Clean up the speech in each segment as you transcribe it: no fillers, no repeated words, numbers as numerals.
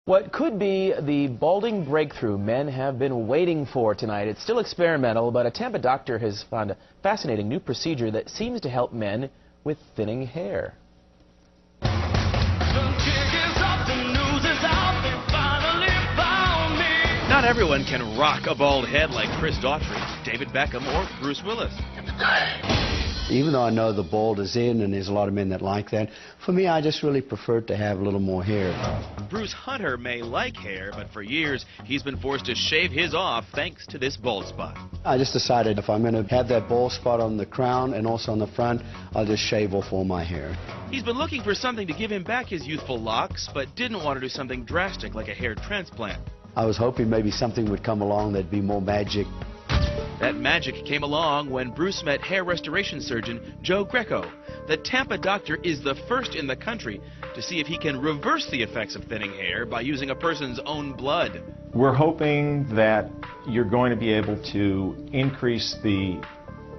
What could be the balding breakthrough men have been waiting for tonight. It's still experimental, but a Tampa doctor has found a fascinating new procedure that seems to help men with thinning hair. Not everyone can rock a bald head like Chris Daughtry, David Beckham, or Bruce Willis. Even though I know the bald is in and there's a lot of men that like that, for me I just really prefer to have a little more hair. Bruce Hunter may like hair, but for years he's been forced to shave his off thanks to this bald spot. I just decided if I'm going to have that bald spot on the crown and also on the front, I'll just shave off all my hair. He's been looking for something to give him back his youthful locks, but didn't want to do something drastic like a hair transplant. I was hoping maybe something would come along that'd be more magic. That magic came along when Bruce met hair restoration surgeon Joe Greco. The Tampa doctor is the first in the country to see if he can reverse the effects of thinning hair by using a person's own blood. We're hoping that you're going to be able to increase the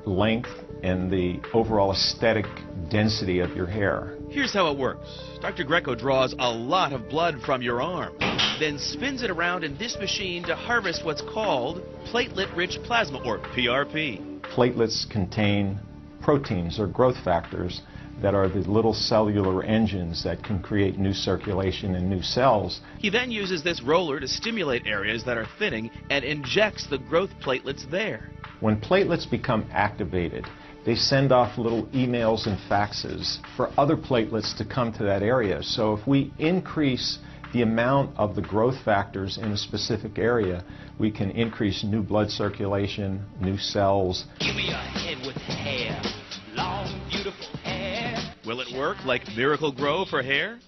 length and the overall aesthetic density of your hair. Here's how it works. Dr. Greco draws a lot of blood from your arm, then spins it around in this machine to harvest what's called platelet-rich plasma, or PRP. Platelets contain proteins or growth factors that are the little cellular engines that can create new circulation and new cells. He then uses this roller to stimulate areas that are thinning and injects the growth platelets there. When platelets become activated, they send off little emails and faxes for other platelets to come to that area. So if we increase the amount of the growth factors in a specific area, we can increase new blood circulation, new cells. Give me a head with hair, long, beautiful hair. Will it work like Miracle Grow for hair?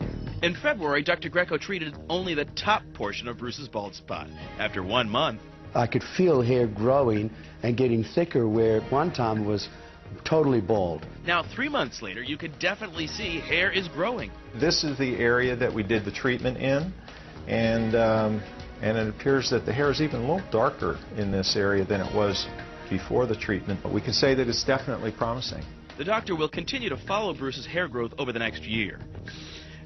In February, Dr. Greco treated only the top portion of Bruce's bald spot. After 1 month, I could feel hair growing and getting thicker where at one time it was totally bald. Now 3 months later, you could definitely see hair is growing. This is the area that we did the treatment in, and it appears that the hair is even a little darker in this area than it was before the treatment. But we can say that it's definitely promising. The doctor will continue to follow Bruce's hair growth over the next year.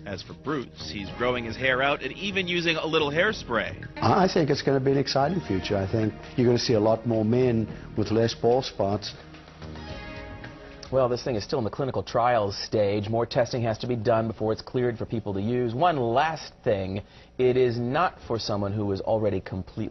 As for Bruce, he's growing his hair out and even using a little hairspray. I think it's going to be an exciting future. I think you're going to see a lot more men with less bald spots. Well, this thing is still in the clinical trials stage. More testing has to be done before it's cleared for people to use. One last thing, it is not for someone who is already completely